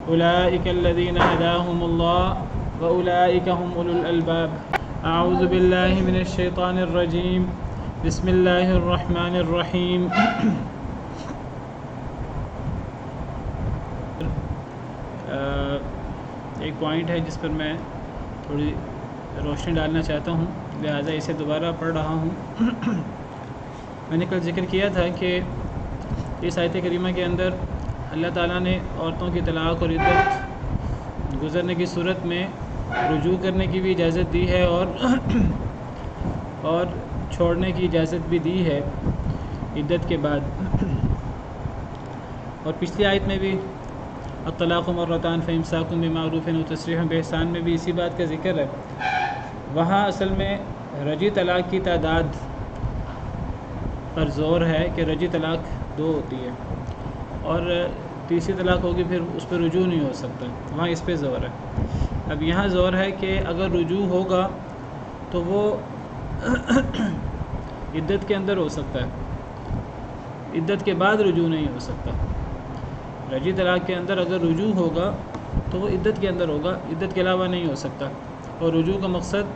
أولئك الذين هداهم الله وأولئك هم أولو الألباب. أعوذ بالله من الشيطان الرجيم. بسم الله الرحمن الرحيم. ایک پوائنٹ ہے جس پر میں تھوڑی روشنی ڈالنا چاہتا ہوں، لہٰذا اسے دوبارہ پڑھ رہا ہوں۔ میں نے کل ذکر کیا تھا کہ اس آیت کریمہ کے اندر اللہ تعالیٰ نے عورتوں کی طلاق اور عدت گزرنے کی صورت میں رجوع کرنے کی بھی اجازت دی ہے اور چھوڑنے کی اجازت بھی دی ہے عدت کے بعد۔ اور پچھلی آیت میں بھی الطلاق مرتان فامساک بمعروف و تسریح باحسان میں بھی اسی بات کا ذکر ہے۔ وہاں اصل میں رجی طلاق کی تعداد پر زور ہے کہ رجی طلاق 2 ہوتی ہے اور تیسری طلاق ہوگی پھر اس پہ رجوع نہیں ہو سکتا، وہاں اس پہ زور ہے۔ اب یہاں زور ہے کہ اگر رجوع ہوگا تو وہ عدت کے اندر ہو سکتا ہے، عدت کے بعد رجوع نہیں ہو سکتا۔ رجی طلاق کے اندر اگر رجوع ہوگا تو وہ عدت کے اندر ہوگا، عدت کے علاوہ نہیں ہو سکتا۔ اور رجوع کا مقصد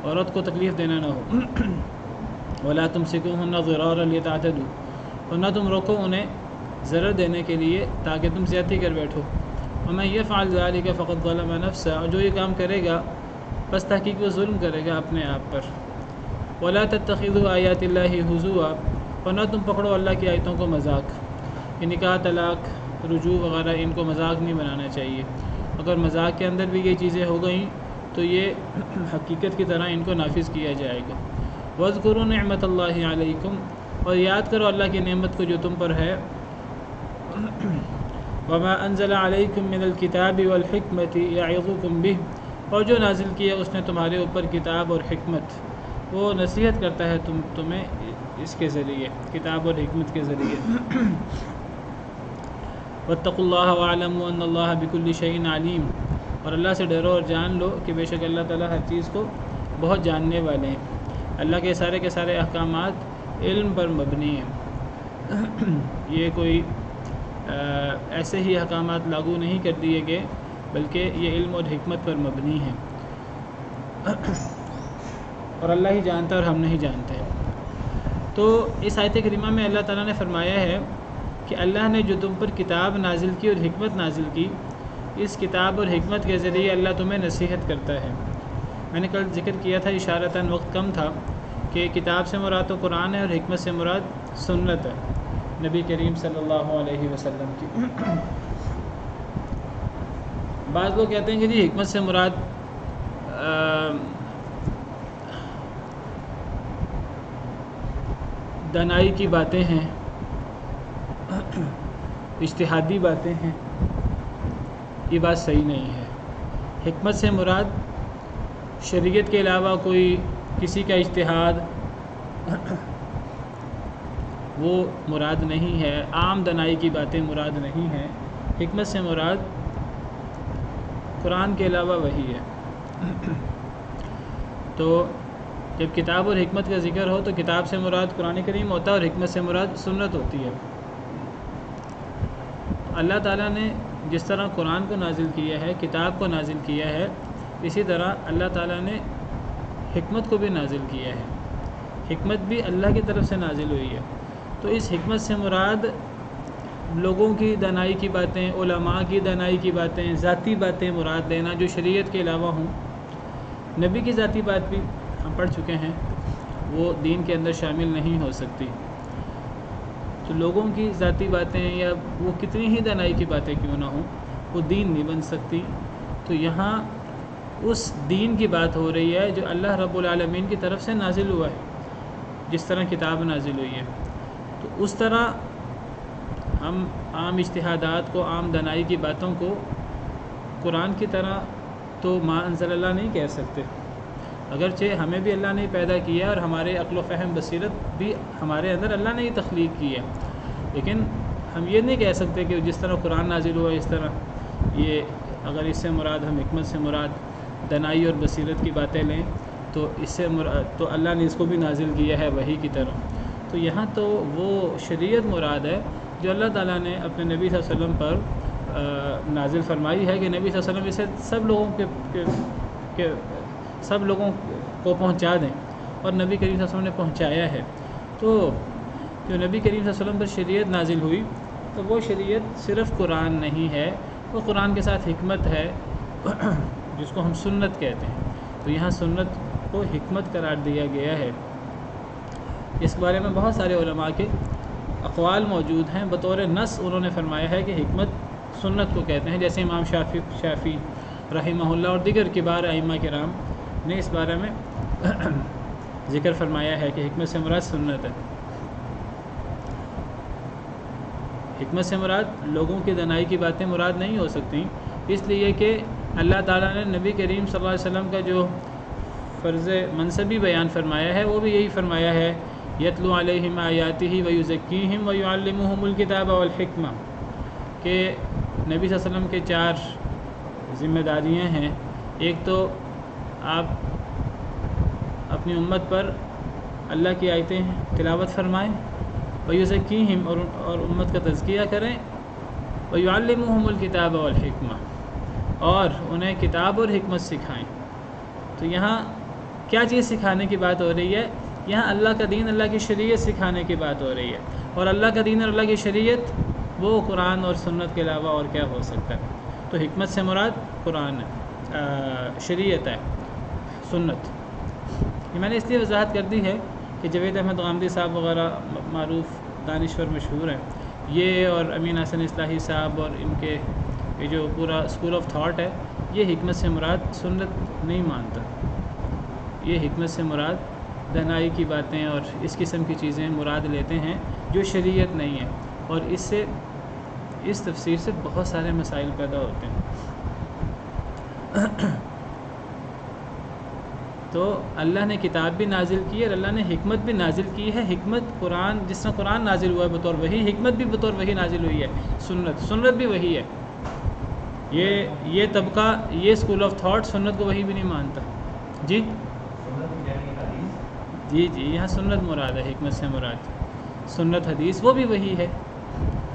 عورت کو تکلیف دینا نہ ہو۔ وَلَا تُمْسِكُوهُنَّ ضِرَارًا لِتَعْتَدُوا، اور نہ تم روکو انہیں ضرر دینے کے لیے تاکہ تم زیادتی کر بیٹھو۔ وَمَن يَفْعَلْ ذَلِكَ فَقَدْ ظَلَمَ نَفْسَهُ، اور جو یہ کام کرے گا بس تحقیق وہ ظلم کرے گا اپنے آپ پر۔ وَلَا تَتَّخِذُوا آيَاتِ اللَّهِ هُزُوًا، اور نہ تم پکڑو اللہ کی آیتوں کو مذاق۔ کہ نکاح، طلاق، رجوع وغیرہ ان کو مذاق نہیں بنانا چاہیے۔ اگر مذاق کے اندر بھی یہ چیزیں ہو گئیں تو یہ حقیقت کی طرح ان کو نافذ کیا جائے گا۔ وَاذْكُرُوا نِعْمَةَ اللَّهِ عَلَيْكُمْ، اور یاد کرو اللہ کی نعمت کو جو تم پر ہے۔ وَمَا أَنزَلَ عَلَيْكُمْ مِنَ الْكِتَابِ وَالْحِكْمَةِ يَعِظُكُمْ بِهِ، اور جو نازل کیا اس نے تمہارے اوپر کتاب اور حکمت، وہ نصیحت کرتا ہے تمہیں اس کے ذریعے، کتاب اور حکمت کے ذریعے۔ وَاتَّقُوا اللَّهَ وَاعْلَمُوا أَنَّ اللَّهَ بِكُلِّ شَيْءٍ عَلِيمٌ، اور اللہ سے ڈرو اور جان لو کہ بے شک اللہ تعالیٰ ہر چیز کو بہت جاننے والے ہیں۔ اللہ کے سارے احکامات علم پر مبنی ہیں۔ یہ کوئی ایسے ہی احکامات لاگو نہیں کر دیے گئے بلکہ یہ علم اور حکمت پر مبنی ہیں، اور اللہ ہی جانتا اور ہم نہیں جانتے۔ تو اس آیت کریمہ میں اللہ تعالیٰ نے فرمایا ہے کہ اللہ نے جو تم پر کتاب نازل کی اور حکمت نازل کی، اس کتاب اور حکمت کے ذریعے اللہ تمہیں نصیحت کرتا ہے۔ میں نے کل ذکر کیا تھا اشارتاً، وقت کم تھا، کہ کتاب سے مراد تو قرآن ہے اور حکمت سے مراد سنت ہے نبی کریم صلی اللہ علیہ وسلم کی۔ بعض لوگ کہتے ہیں کہ جی حکمت سے مراد دانائی کی باتیں ہیں، اجتہادی باتیں ہیں۔ یہ بات صحیح نہیں ہے۔ حکمت سے مراد شریعت کے علاوہ کوئی کسی کا اجتہاد وہ مراد نہیں ہے، عام دانائی کی باتیں مراد نہیں ہیں۔ حکمت سے مراد قرآن کے علاوہ وہی ہے۔ تو جب کتاب اور حکمت کا ذکر ہو تو کتاب سے مراد قرآن کریم ہوتا ہے اور حکمت سے مراد سنت ہوتی ہے۔ اللہ تعالیٰ نے جس طرح قرآن کو نازل کیا ہے، کتاب کو نازل کیا ہے، اسی طرح اللہ تعالیٰ نے حکمت کو بھی نازل کیا ہے۔ حکمت بھی اللہ کی طرف سے نازل ہوئی ہے۔ تو اس حکمت سے مراد لوگوں کی دانائی کی باتیں، علماء کی دانائی کی باتیں، ذاتی باتیں مراد لینا جو شریعت کے علاوہ ہوں۔ نبی کی ذاتی بات بھی ہم پڑھ چکے ہیں، وہ دین کے اندر شامل نہیں ہو سکتی۔ تو لوگوں کی ذاتی باتیں یا وہ کتنی ہی دانائی کی باتیں کیوں نہ ہوں، وہ دین نہیں بن سکتی۔ تو یہاں اس دین کی بات ہو رہی ہے جو اللہ رب العالمین کی طرف سے نازل ہوا ہے، جس طرح کتاب نازل ہوئی ہے۔ تو اس طرح ہم عام اجتہادات کو، عام دانائی کی باتوں کو قرآن کی طرح تو ما انزل اللہ نہیں کہہ سکتے، اگرچہ ہمیں بھی اللہ نے پیدا کیا اور ہمارے عقل و فہم بصیرت بھی ہمارے اندر اللہ نے ہی تخلیق کی ہے، لیکن ہم یہ نہیں کہہ سکتے کہ جس طرح قرآن نازل ہوا اس طرح یہ، اگر اس سے مراد ہم حکمت سے مراد دانائی اور بصیرت کی باتیں لیں تو اس سے مراد تو اللہ نے اس کو بھی نازل کیا ہے وحی کی طرح۔ تو یہاں تو وہ شریعت مراد ہے جو اللہ تعالیٰ نے اپنے نبی صلی اللہ علیہ وسلم پر نازل فرمائی ہے کہ نبی صلی اللہ علیہ وسلم اسے سب لوگوں کو پہنچا دیں، اور نبی کریم صلی اللہ علیہ وسلم نے پہنچایا ہے۔ تو جو نبی کریم صلی اللہ علیہ وسلم پر شریعت نازل ہوئی تو وہ شریعت صرف قرآن نہیں ہے، وہ قرآن کے ساتھ حکمت ہے جس کو ہم سنت کہتے ہیں۔ تو یہاں سنت کو حکمت قرار دیا گیا ہے۔ اس بارے میں بہت سارے علماء کے اقوال موجود ہیں۔ بطور نص انہوں نے فرمایا ہے کہ حکمت سنت کو کہتے ہیں، جیسے امام شافعی رحمہ اللہ اور دیگر کبار ائمہ کرام نے اس بارے میں ذکر فرمایا ہے کہ حکمت سے مراد سنت ہے۔ حکمت سے مراد لوگوں کی دانائی کی باتیں مراد نہیں ہو سکتی، اس لیے کہ اللہ تعالیٰ نے نبی کریم صلی اللہ علیہ وسلم کا جو فرض منصبی بیان فرمایا ہے وہ بھی یہی فرمایا ہے، یتلو علیہم آیاتہ ویزکیہم ویعلمہم الکتاب والحکمہ، کہ نبی صلی اللہ علیہ وسلم کے 4 ذمہ داریاں ہیں۔ ایک تو آپ اپنی امت پر اللہ کی آیتیں تلاوت فرمائیں، ویزکیہم اور امت کا تزکیہ کریں، ویعلمہم الکتاب والحکمہ اور انہیں کتاب اور حکمت سکھائیں۔ تو یہاں کیا چیز سکھانے کی بات ہو رہی ہے؟ یہاں اللہ کا دین، اللہ کی شریعت سکھانے کی بات ہو رہی ہے، اور اللہ کا دین اور اللہ کی شریعت وہ قرآن اور سنت کے علاوہ اور کیا ہو سکتا ہے؟ تو حکمت سے مراد قرآن ہے، شریعت ہے، سنت۔ یہ میں نے اس لیے وضاحت کر دی ہے کہ جاوید احمد غامدی صاحب وغیرہ معروف دانشور مشہور ہیں، یہ اور امین حسن اصلاحی صاحب اور ان کے یہ جو پورا اسکول آف تھاٹ ہے، یہ حکمت سے مراد سنت نہیں مانتا۔ یہ حکمت سے مراد دانائی کی باتیں اور اس قسم کی چیزیں مراد لیتے ہیں جو شریعت نہیں ہے، اور اس تفسیر سے بہت سارے مسائل پیدا ہوتے ہیں۔ تو اللہ نے کتاب بھی نازل کی ہے اور اللہ نے حکمت بھی نازل کی ہے۔ حکمت قرآن، جس طرح قرآن نازل ہوا ہے بطور وحی، حکمت بھی بطور وحی نازل ہوئی ہے۔ سنت بھی وحی ہے۔ یہ طبقہ، یہ اسکول آف تھاٹ سنت کو وحی بھی نہیں مانتا۔ جی یہاں سنت مراد ہے، حکمت سے مراد سنت حدیث وہ بھی وحی ہے۔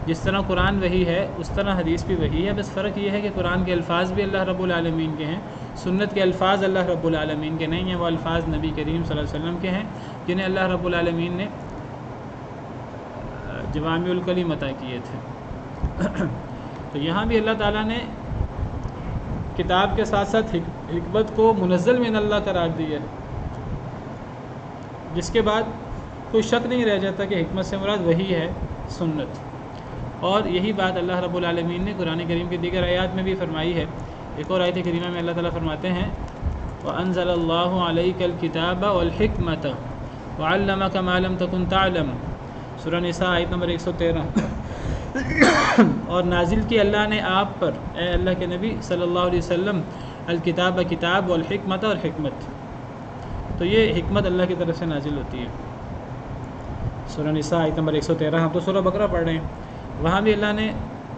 جس طرح قرآن وحی ہے اس طرح حدیث بھی وحی ہے، بس فرق یہ ہے کہ قرآن کے الفاظ بھی اللہ رب العالمین کے ہیں، سنت کے الفاظ اللہ رب العالمین کے نہیں ہیں، وہ الفاظ نبی کریم صلی اللہ علیہ وسلم کے ہیں جنہیں اللہ رب العالمین نے جوامع الکلم عطا کیے تھے۔ تو یہاں بھی اللہ تعالیٰ نے کتاب کے ساتھ ساتھ حکمت کو منزل من اللہ قرار دیا ہے، جس کے بعد کوئی شک نہیں رہ جاتا کہ حکمت سے مراد وہی ہے، سنت۔ اور یہی بات اللہ رب العالمین نے قرآن کریم کے دیگر آیات میں بھی فرمائی ہے۔ ایک اور آیت کریمہ میں اللہ تعالیٰ فرماتے ہیں وَأَنزَلَ اللَّهُ عَلَيْكَ الْكِتَابَ وَالْحِكْمَةَ وَعَلَّمَكَ مَا لَمْ تَكُنْ تَعْلَمُ، سورہ نساء آیت نمبر 113۔ اور نازل کی اللہ نے آپ پر، اے اللہ کے نبی صلی اللہ علیہ وسلم، الکتاب کتاب، والحکمت اور حکمت۔ تو یہ حکمت اللہ کی طرف سے نازل ہوتی ہے۔ سورہ نساء آیت نمبر 113، ہم تو سورہ بقرہ پڑھ رہے ہیں، وہاں بھی اللہ نے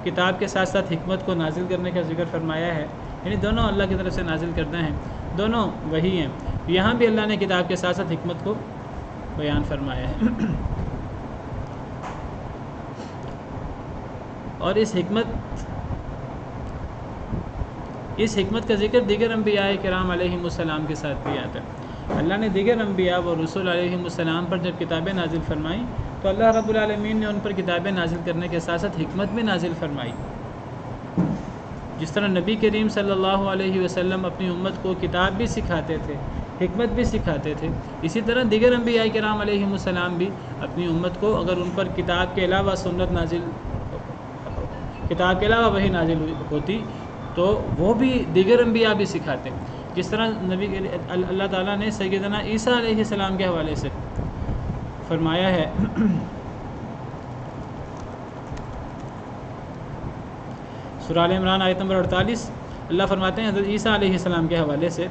کتاب کے ساتھ ساتھ حکمت کو نازل کرنے کا ذکر فرمایا ہے، یعنی دونوں اللہ کی طرف سے نازل کرتے ہیں، دونوں وہی ہیں۔ یہاں بھی اللہ نے کتاب کے ساتھ ساتھ حکمت کو بیان فرمایا ہے۔ اور اس حکمت کا ذکر دیگر انبیاء کرام علیہم السلام کے ساتھ بھی آتا ہے۔ اللہ نے دیگر انبیاء و رسول علیہم السلام پر جب کتابیں نازل فرمائیں تو اللہ رب العالمین نے ان پر کتابیں نازل کرنے کے ساتھ ساتھ حکمت بھی نازل فرمائی۔ جس طرح نبی کریم صلی اللہ علیہ وسلم اپنی امت کو کتاب بھی سکھاتے تھے، حکمت بھی سکھاتے تھے، اسی طرح دیگر انبیاء کرام علیہم السلام بھی اپنی امت کو اگر ان پر کتاب کے علاوہ کتاب کے علاوہ وحی نازل ہوتی تو وہ بھی دیگر انبیاء بھی سکھاتے۔ جس طرح اللہ تعالیٰ نے سیدنا عیسیٰ علیہ السلام کے حوالے سے فرمایا ہے، سورہ آل عمران آیت نمبر 48، اللہ فرماتے ہیں حضرت عیسیٰ علیہ السلام کے حوالے سے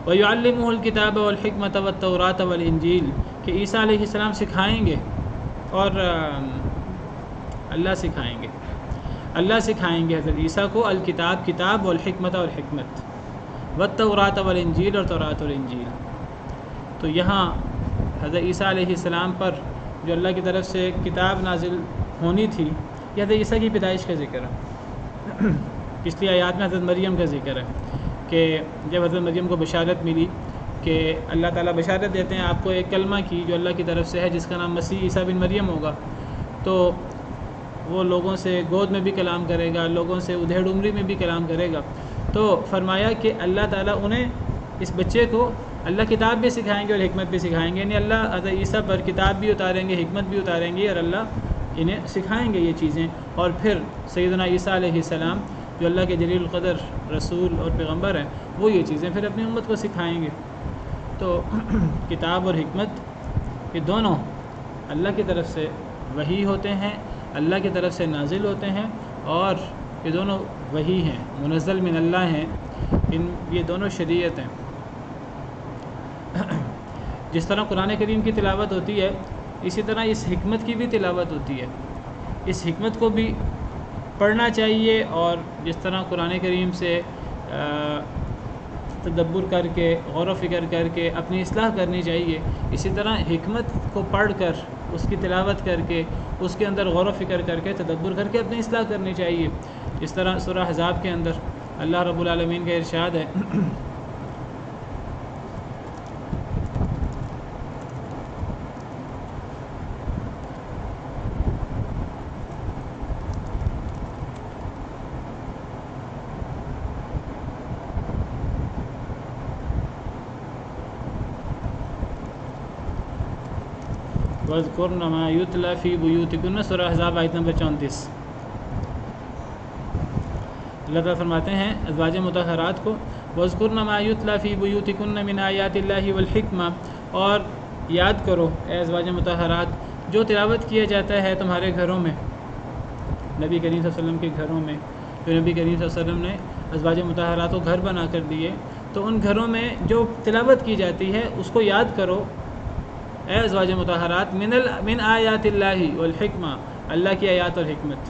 وَيُعَلِّمُهُ الْكِتَابَ وَالْحِكْمَةَ وَالتَّوْرَاةَ وَالْإِنْجِيلَ، کہ عیسیٰ علیہ السلام سکھائیں گے اور اللہ سکھائیں گے حضرت عیسیٰ کو الکتاب کتاب، والحکمت اور حکمت، والتوراۃ والانجیل اور تورات اور انجیل۔ تو یہاں حضرت عیسیٰ علیہ السلام پر جو اللہ کی طرف سے کتاب نازل ہونی تھی، یہ حضرت عیسیٰ کی پیدائش کا ذکر ہے۔ پچھلی آیات میں حضرت مریم کا ذکر ہے کہ جب حضرت مریم کو بشارت ملی کہ اللہ تعالیٰ بشارت دیتے ہیں آپ کو ایک کلمہ کی جو اللہ کی طرف سے ہے، جس کا نام مسیح عیسیٰ بن مریم ہوگا، تو وہ لوگوں سے گود میں بھی کلام کرے گا، لوگوں سے ادھیڑ عمری میں بھی کلام کرے گا۔ تو فرمایا کہ اللہ تعالیٰ انہیں، اس بچے کو اللہ کتاب بھی سکھائیں گے اور حکمت بھی سکھائیں گے، یعنی اللہ حضرت عیسیٰ پر کتاب بھی اتاریں گے، حکمت بھی اتاریں گے، اور اللہ انہیں سکھائیں گے یہ چیزیں۔ اور پھر سیدنا عیسیٰ علیہ السلام جو اللہ کے جلیل القدر رسول اور پیغمبر ہیں، وہ یہ چیزیں پھر اپنی امت کو سکھائیں گے۔ تو کتاب اور حکمت یہ دونوں اللہ کی طرف سے وحی ہوتے ہیں، اللہ کی طرف سے نازل ہوتے ہیں، اور یہ دونوں وحی ہیں، منزل من اللہ ہیں، یہ دونوں شریعت ہیں۔ جس طرح قرآن کریم کی تلاوت ہوتی ہے، اسی طرح اس حکمت کی بھی تلاوت ہوتی ہے۔ اس حکمت کو بھی پڑھنا چاہیے، اور جس طرح قرآن کریم سے تدبر کر کے، غور و فکر کر کے اپنی اصلاح کرنی چاہیے، اسی طرح حکمت کو پڑھ کر، اس کی تلاوت کر کے، اس کے اندر غور و فکر کر کے، تدبر کر کے اپنی اصلاح کرنی چاہیے۔ اس طرح سورہ احزاب کے اندر اللہ رب العالمین کا ارشاد ہے وَاذْكُرْنَ مَا يُتْلَى فِي بُيُوتِكُنَّ، سورہ احزاب آیت نمبر 34۔ اللہ تعالیٰ فرماتے ہیں ازواج مطہرات کو، وَاذْكُرْنَ مَا يُتْلَى فِي بُيُوتِكُنَّ مِنْ آیَاتِ اللَّهِ وَالْحِکْمَةِ، اور یاد کرو اے ازواج مطہرات جو تلاوت کیا جاتا ہے تمہارے گھروں میں، نبی کریم صلی اللہ علیہ وسلم کے گھروں میں، جو نبی کریم صلی اللہ علیہ وسلم نے ازواج مطہرات کو گھر بنا کر دیے، تو ان گھروں میں جو تلاوت کی جاتی ہے اس کو یاد کرو اے ازواج مطہرات، من آیات اللہ والحکمہ، اللہ کی آیات اور حکمت۔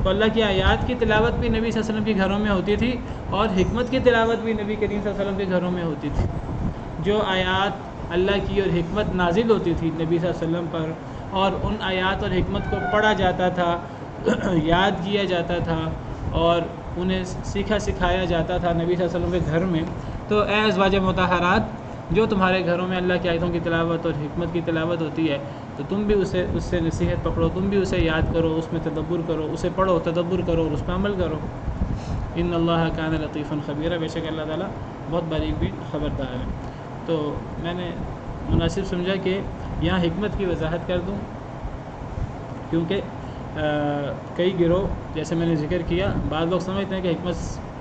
تو اللہ کی آیات کی تلاوت بھی نبی صلی اللہ علیہ وسلم کے گھروں میں ہوتی تھی، اور حکمت کی تلاوت بھی نبی کریم صلی اللہ علیہ وسلم کے گھروں میں ہوتی تھی۔ جو آیات اللہ کی اور حکمت نازل ہوتی تھی نبی صلی اللہ علیہ وسلم پر، اور ان آیات اور حکمت کو پڑھا جاتا تھا، یاد کیا جاتا تھا، اور انہیں سیکھا سکھایا جاتا تھا نبی صلی اللہ علیہ وسلم کے گھر میں، تو اے ازواج مطہرات جو تمہارے گھروں میں اللہ کی آیتوں کی تلاوت اور حکمت کی تلاوت ہوتی ہے، تو تم بھی اس سے نصیحت پکڑو، تم بھی اسے یاد کرو، اس میں تدبر کرو، اسے پڑھو، تدبر کرو اور اس پہ عمل کرو۔ ان اللہ کان لطیفا خبیرا، بے شک اللہ تعالیٰ بہت باریک بھی خبردار ہے۔ تو میں نے مناسب سمجھا کہ یہاں حکمت کی وضاحت کر دوں، کیونکہ کئی گروہ، جیسے میں نے ذکر کیا، بعض لوگ سمجھتے ہیں کہ حکمت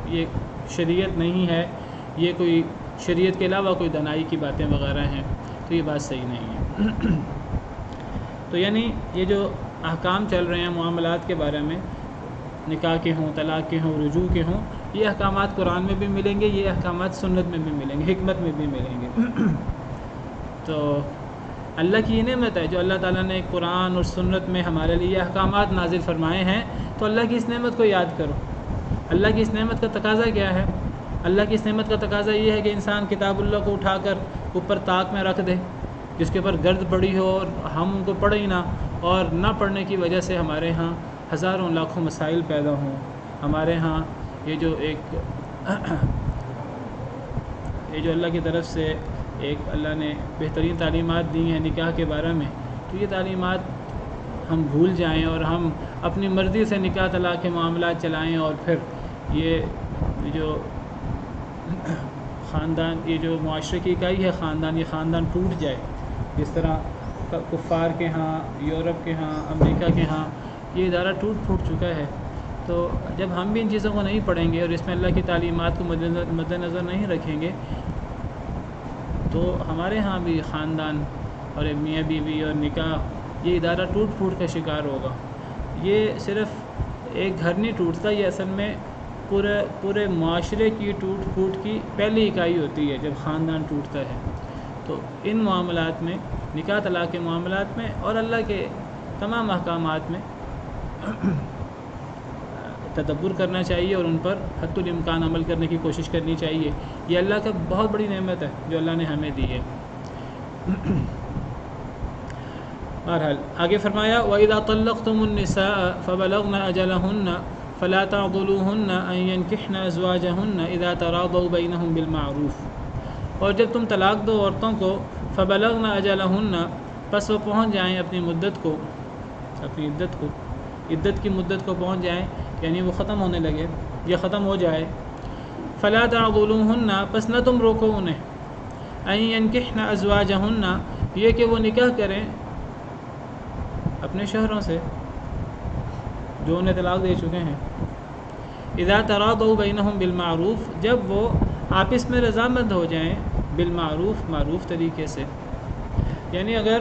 یہ شریعت نہیں ہے، یہ کوئی شریعت کے علاوہ کوئی دنائی کی باتیں وغیرہ ہیں، تو یہ بات صحیح نہیں ہے۔ تو یعنی یہ جو احکام چل رہے ہیں معاملات کے بارے میں، نکاح کے ہوں، طلاق کے ہوں، رجوع کے ہوں، یہ احکامات قرآن میں بھی ملیں گے، یہ احکامات سنت میں بھی ملیں گے، حکمت میں بھی ملیں گے۔ تو اللہ کی یہ نعمت ہے جو اللہ تعالیٰ نے قرآن اور سنت میں ہمارے لیے احکامات نازل فرمائے ہیں، تو اللہ کی اس نعمت کو یاد کرو۔ اللہ کی اس نعمت کا تقاضا کیا ہے؟ اللہ کی اس نعمت کا تقاضا یہ ہے کہ انسان کتاب اللہ کو اٹھا کر اوپر طاق میں رکھ دے، جس کے اوپر گرد پڑی ہو اور ہم ان کو پڑھیں ہی نہ، اور نہ پڑھنے کی وجہ سے ہمارے ہاں ہزاروں لاکھوں مسائل پیدا ہوں۔ ہمارے ہاں یہ جو اللہ کی طرف سے ایک اللہ نے بہترین تعلیمات دی ہیں نکاح کے بارے میں، تو یہ تعلیمات ہم بھول جائیں اور ہم اپنی مرضی سے نکاح طلاق کے معاملات چلائیں، اور پھر یہ جو خاندان، یہ جو معاشرے کی اکائی ہے خاندان، یہ خاندان ٹوٹ جائے، جس طرح کفار کے ہاں، یورپ کے ہاں، امریکہ کے ہاں یہ ادارہ ٹوٹ پھوٹ چکا ہے۔ تو جب ہم بھی ان چیزوں کو نہیں پڑھیں گے اور اس میں اللہ کی تعلیمات کو مد نظر نہیں رکھیں گے، تو ہمارے ہاں بھی خاندان اور میاں بیوی اور نکاح یہ ادارہ ٹوٹ پھوٹ کا شکار ہوگا۔ یہ صرف ایک گھر نہیں ٹوٹتا، یہ اصل میں پورے معاشرے کی ٹوٹ پھوٹ کی پہلی اکائی ہوتی ہے جب خاندان ٹوٹتا ہے۔ تو ان معاملات میں، نکاح طلاق کے معاملات میں اور اللہ کے تمام احکامات میں تدبر کرنا چاہیے اور ان پر حد الامکان عمل کرنے کی کوشش کرنی چاہیے۔ یہ اللہ کا بہت بڑی نعمت ہے جو اللہ نے ہمیں دی ہے۔ بہرحال آگے فرمایا وَإِذَا طَلَّقْتُمُ النِّسَاءَ فَبَلَغْنَ أَجَلَهُنَّ فلا تعضلوهن ان ينكحن ازواجهن اذا تراضوا بينهم بالمعروف، اور جب تم طلاق دو عورتوں کو فبلغن اجلہن، پس وہ پہنچ جائیں اپنی مدت کو، اپنی عدت کی مدت کو پہنچ جائیں، یعنی وہ ختم ہونے لگے یا ختم ہو جائے. فلا تعضلوهن، پس نہ تم روکو انہیں، ان ينكحن ازواجهن، یہ کہ وہ نکاح کریں اپنے شوہروں سے جو انہیں طلاق دے چکے ہیں. اذا تراضوا بینہم بالمعروف، جب وہ آپس میں رضامند ہو جائیں، بالمعروف، معروف طریقے سے. یعنی اگر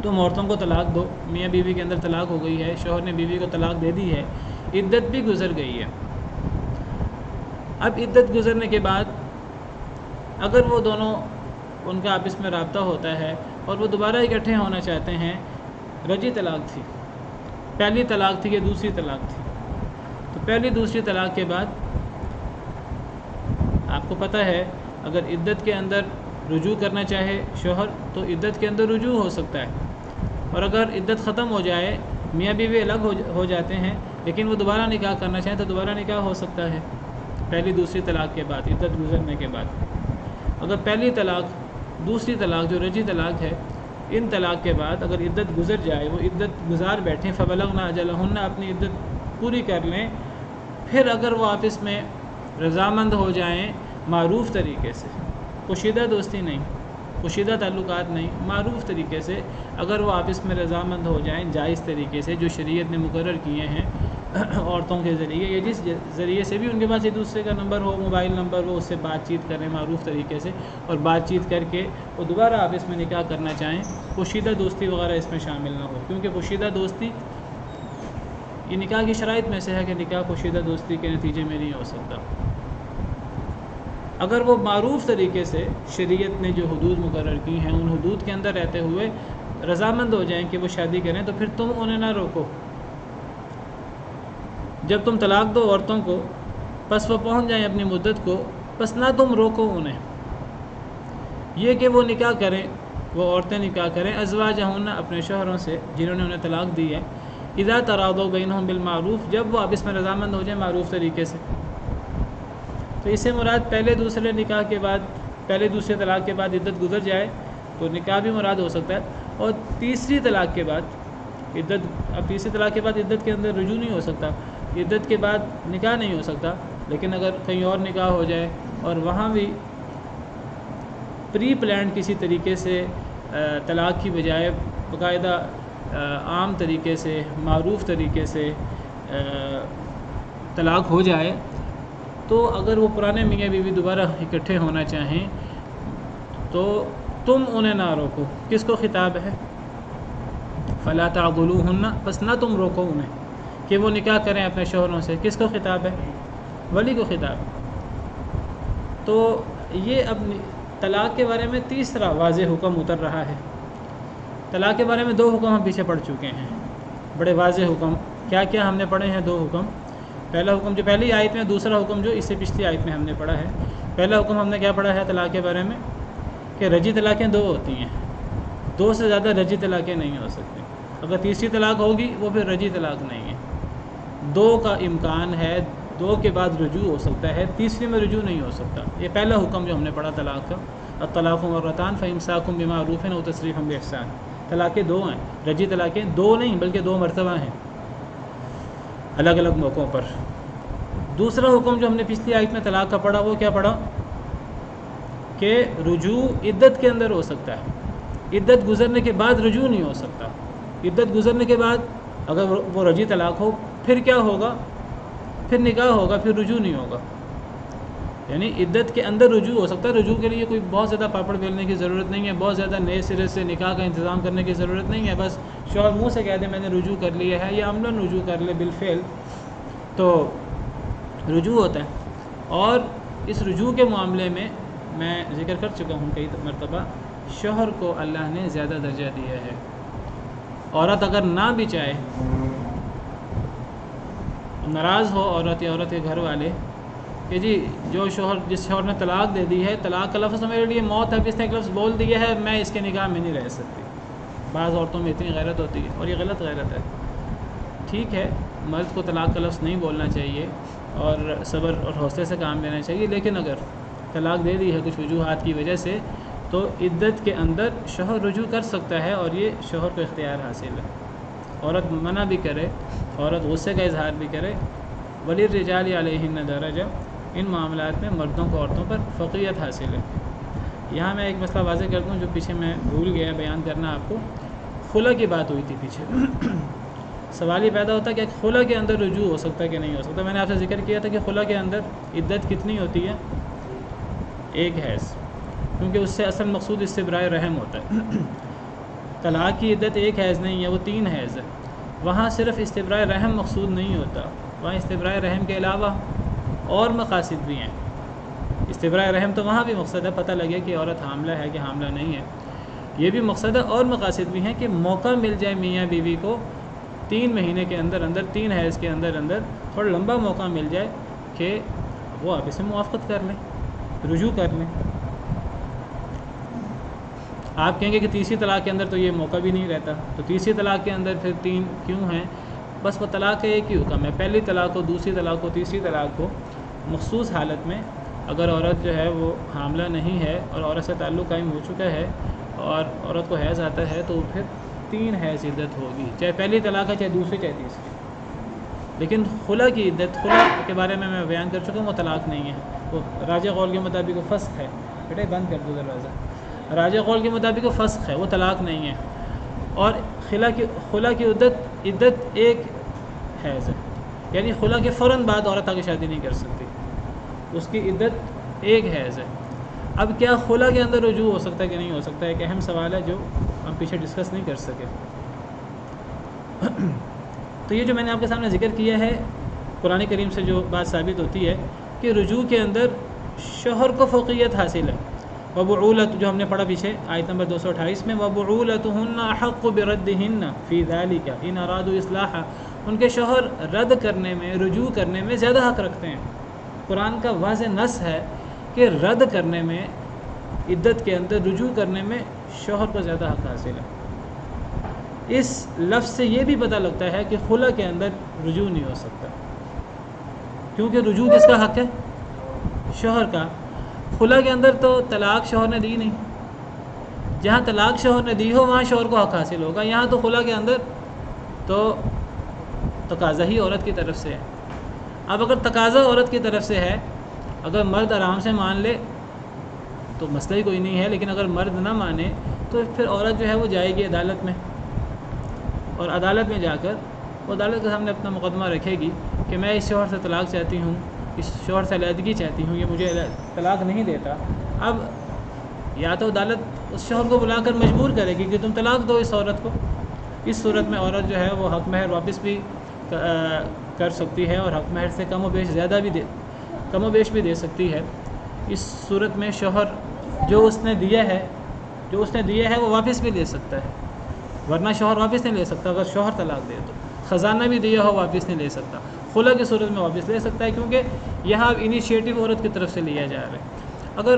تم عورتوں کو طلاق دو، میاں بیوی کے اندر طلاق ہو گئی ہے، شوہر نے بیوی کو طلاق دے دی ہے، عدت بھی گزر گئی ہے. اب عدت گزرنے کے بعد اگر وہ دونوں، ان کا آپس میں رابطہ ہوتا ہے اور وہ دوبارہ اکٹھے ہونا چاہتے ہیں، رجی طلاق تھی، پہلی طلاق تھی یا دوسری طلاق تھی، تو پہلی دوسری طلاق کے بعد آپ کو پتہ ہے اگر عدت کے اندر رجوع کرنا چاہے شوہر تو عدت کے اندر رجوع ہو سکتا ہے، اور اگر عدت ختم ہو جائے، میاں بیوی الگ ہو جاتے ہیں لیکن وہ دوبارہ نکاح کرنا چاہیں تو دوبارہ نکاح ہو سکتا ہے پہلی دوسری طلاق کے بعد، عدت گزرنے کے بعد. اگر پہلی طلاق، دوسری طلاق جو رجی طلاق ہے، ان طلاق کے بعد اگر عدت گزر جائے، وہ عدت گزار بیٹھیں، فبلغن اجلہن، اپنی عدت پوری کر لیں، پھر اگر وہ آپس میں رضامند ہو جائیں معروف طریقے سے، پوشیدہ دوستی نہیں، پوشیدہ تعلقات نہیں، معروف طریقے سے اگر وہ آپس میں رضامند ہو جائیں جائز طریقے سے جو شریعت نے مقرر کیے ہیں عورتوں کے ذریعے، یا جس ذریعے سے بھی ان کے پاس ایک دوسرے کا نمبر ہو، موبائل نمبر ہو، اس سے بات چیت کریں معروف طریقے سے، اور بات چیت کر کے وہ دوبارہ آپس میں نکاح کرنا چاہیں، پوشیدہ دوستی وغیرہ اس میں شامل نہ ہو، کیونکہ پوشیدہ دوستی یہ نکاح کی شرائط میں سے ہے کہ نکاح پوشیدہ دوستی کے نتیجے میں نہیں ہو سکتا. اگر وہ معروف طریقے سے شریعت نے جو حدود مقرر کی ہیں ان حدود کے اندر رہتے ہوئے رضامند ہو جائیں کہ وہ شادی کریں، تو پھر تم انہیں نہ روکو. جب تم طلاق دو عورتوں کو، پس وہ پہنچ جائیں اپنی مدت کو، پس نہ تم روکو انہیں، یہ کہ وہ نکاح کریں، وہ عورتیں نکاح کریں ازواجہن، اپنے شوہروں سے جنہوں نے انہیں طلاق دی ہے. اذا تراضوا بینہم بالمعروف، جب وہ آپس میں رضامند ہو جائیں معروف طریقے سے. تو اس سے مراد پہلے دوسرے نکاح کے بعد، پہلے دوسرے طلاق کے بعد عدت گزر جائے تو نکاح بھی مراد ہو سکتا ہے، اور تیسری طلاق کے بعد عدت، اب تیسری طلاق کے بعد عدت کے اندر رجوع نہیں ہو سکتا، عدت کے بعد نکاح نہیں ہو سکتا، لیکن اگر کہیں اور نکاح ہو جائے اور وہاں بھی پری پلانڈ کسی طریقے سے طلاق کی بجائے باقاعدہ عام طریقے سے، معروف طریقے سے طلاق ہو جائے، تو اگر وہ پرانے میاں بیوی دوبارہ اکٹھے ہونا چاہیں تو تم انہیں نہ روکو. کس کو خطاب ہے؟ فلا تعضلوهن، بس نہ تم روکو انہیں کہ وہ نکاح کریں اپنے شوہروں سے. کس کو خطاب ہے؟ ولی کو خطاب. تو یہ اب طلاق کے بارے میں تیسرا واضح حکم اتر رہا ہے. طلاق کے بارے میں 2 حکم ہم پیچھے پڑھ چکے ہیں، بڑے واضح حکم. کیا کیا ہم نے پڑھے ہیں؟ 2 حکم. پہلا حکم جو پہلی آیت میں، دوسرا حکم جو اس سے پچھلی آیت میں ہم نے پڑھا ہے. پہلا حکم ہم نے کیا پڑھا ہے طلاق کے بارے میں؟ کہ رجی طلاقیں 2 ہوتی ہیں، 2 سے زیادہ رجی طلاقیں نہیں ہو سکتی. اگر تیسری طلاق ہوگی وہ پھر رجی طلاق نہیں ہے. 2 کا امکان ہے، 2 کے بعد رجوع ہو سکتا ہے، تیسری میں رجوع نہیں ہو سکتا. یہ پہلا حکم جو ہم نے پڑھا طلاق کا. الطلاق مرتان فامساک بمعروف او تسریح باحسان. طلاقیں 2 ہیں، رجی طلاقیں 2 نہیں بلکہ 2 مرتبہ ہیں الگ الگ موقعوں پر. دوسرا حکم جو ہم نے پچھلی آیت میں طلاق کا پڑھا وہ کیا پڑھا؟ کہ رجوع عدت کے اندر ہو سکتا ہے، عدت گزرنے کے بعد رجوع نہیں ہو سکتا. عدت گزرنے کے بعد اگر وہ رجی طلاق ہو پھر کیا ہوگا؟ پھر نکاح ہوگا، پھر رجوع نہیں ہوگا. یعنی عدت کے اندر رجوع ہو سکتا ہے. رجوع کے لیے کوئی بہت زیادہ پاپڑ بیلنے کی ضرورت نہیں ہے، بہت زیادہ نئے سرے سے نکاح کا انتظام کرنے کی ضرورت نہیں ہے. بس شوہر منہ سے کہہ دے میں نے رجوع کر لیا ہے، یا عملاً رجوع کر لے بالفعل، تو رجوع ہوتا ہے. اور اس رجوع کے معاملے میں میں ذکر کر چکا ہوں کئی مرتبہ، شوہر کو اللہ نے زیادہ درجہ دیا ہے. عورت اگر نہ بھی چاہے، ناراض ہو عورت یا عورت کے گھر والے کہ جی جس شوہر نے طلاق دے دی ہے، طلاق کا لفظ میرے لیے موت ہے، جس نے ایک لفظ بول دیا ہے، میں اس کے نکاح میں نہیں رہ سکتی. بعض عورتوں میں اتنی غیرت ہوتی ہے اور یہ غلط غیرت ہے. ٹھیک ہے مرد کو طلاق کا لفظ نہیں بولنا چاہیے اور صبر اور حوصلے سے کام لینا چاہیے، لیکن اگر طلاق دے دی ہے کچھ وجوہات کی وجہ سے تو عدت کے اندر شوہر رجوع کر سکتا ہے، اور یہ شوہر کو اختیار حاصل ہے۔ عورت منع بھی کرے، عورت غصے کا اظہار بھی کرے، وَلِلرِّجَالِ عَلَيْهِنَّ دَرَجَةٌ، ان معاملات میں مردوں کو عورتوں پر فوقیت حاصل ہے۔ یہاں میں ایک مسئلہ واضح کر دوں جو پیچھے میں بھول گیا بیان کرنا آپ کو۔ خلا کی بات ہوئی تھی پیچھے، سوال یہ پیدا ہوتا ہے کہ خلا کے اندر رجوع ہو سکتا ہے کہ نہیں ہو سکتا۔ میں نے آپ سے ذکر کیا تھا کہ خلا کے اندر عدت کتنی ہوتی ہے؟ 1 حیض، کیونکہ اس سے اصل مقصود استبراء رحم ہوتا ہے۔ طلاق کی عدت 1 حیض نہیں ہے، وہ 3 حیض ہے۔ وہاں صرف استبراء رحم مقصود نہیں ہوتا، وہاں استبراء رحم کے علاوہ اور مقاصد بھی ہیں۔ استبراء رحم تو وہاں بھی مقصد ہے، پتہ لگے کہ عورت حاملہ ہے کہ حاملہ نہیں ہے، یہ بھی مقصد ہے، اور مقاصد بھی ہیں کہ موقع مل جائے میاں بیوی کو 3 مہینے کے اندر 3 حیض کے اندر تھوڑا لمبا موقع مل جائے کہ وہ آپس میں موافقت کر لیں، رجوع کر لیں۔ آپ کہیں گے کہ تیسری طلاق کے اندر تو یہ موقع بھی نہیں رہتا، تو تیسری طلاق کے اندر پھر 3 کیوں ہیں؟ بس وہ طلاق کا ایک ہی حکم ہے، پہلی طلاق ہو، دوسری طلاق ہو، تیسری طلاق ہو، مخصوص حالت میں اگر عورت جو ہے وہ حاملہ نہیں ہے اور عورت سے تعلق قائم ہو چکا ہے اور عورت کو حیض آتا ہے تو پھر 3 حیض عدت ہوگی، چاہے پہلی طلاق ہے، چاہے دوسری، چاہے تیسری۔ لیکن خلا کی عدت، خلا کے بارے میں بیان کر چکا ہوں، وہ طلاق نہیں ہے، وہ راجح قول کے مطابق وہ فسخ ہے۔ بیٹا بند کر دو دروازہ۔ راجح قول کے مطابق وہ فسخ ہے، وہ طلاق نہیں ہے۔ اور خلا کی عدت 1 حیض ہے، یعنی خلا کے فوراً بعد عورت آگے شادی نہیں کر سکتی، اس کی عدت 1 حیض ہے۔ اب کیا خلا کے اندر رجوع ہو سکتا ہے کہ نہیں ہو سکتا ہے؟ ایک اہم سوال ہے جو ہم پیچھے ڈسکس نہیں کر سکے۔ تو یہ جو میں نے آپ کے سامنے ذکر کیا ہے، قرآن کریم سے جو بات ثابت ہوتی ہے کہ رجوع کے اندر شوہر کو فوقیت حاصل ہے۔ وَبُعُولَتُ، جو ہم نے پڑھا پیچھے آیت نمبر 228 میں، وَبُعُولَتُهُنَّ أَحَقُّ بِرَدِّهِنَّ فِي ذَلِكَ إِنْ أَرَادُوا إِصْلَاحًا، ان کے شوہر رد کرنے میں، رجوع کرنے میں زیادہ حق رکھتے ہیں۔ قرآن کا واضح نص ہے کہ رد کرنے میں، عدت کے اندر رجوع کرنے میں شوہر کو زیادہ حق حاصل ہے۔ اس لفظ سے یہ بھی پتہ لگتا ہے کہ خلا کے اندر رجوع نہیں ہو سکتا، کیونکہ رجوع کس کا حق ہے؟ شوہر کا۔ خلا کے اندر تو طلاق شوہر نے دی نہیں، جہاں طلاق شوہر نے دی ہو وہاں شوہر کو حق حاصل ہوگا، یہاں تو خلا کے اندر تو تقاضا ہی عورت کی طرف سے ہے۔ اب اگر تقاضا عورت کی طرف سے ہے، اگر مرد آرام سے مان لے تو مسئلہ ہی کوئی نہیں ہے، لیکن اگر مرد نہ مانے تو پھر عورت جو ہے وہ جائے گی عدالت میں، اور عدالت میں جا کر وہ عدالت کے سامنے اپنا مقدمہ رکھے گی کہ میں اس شوہر سے طلاق چاہتی ہوں، اس شوہر سے علیحدگی چاہتی ہوں، یہ مجھے طلاق نہیں دیتا۔ اب یا تو عدالت اس شوہر کو بلا کر مجبور کرے گی کہ تم طلاق دو اس عورت کو۔ اس صورت میں عورت جو ہے وہ حق مہر واپس بھی کر سکتی ہے، اور حق مہر سے کم و بیش بھی دے سکتی ہے۔ اس صورت میں شوہر جو اس نے دیا ہے وہ واپس بھی لے سکتا ہے، ورنہ شوہر واپس نہیں لے سکتا۔ اگر شوہر طلاق دے تو خزانہ بھی دیا ہو واپس نہیں لے سکتا، خلا کی صورت میں واپس لے سکتا ہے، کیونکہ یہاں انیشیٹو عورت کی طرف سے لیا جا رہا ہے۔ اگر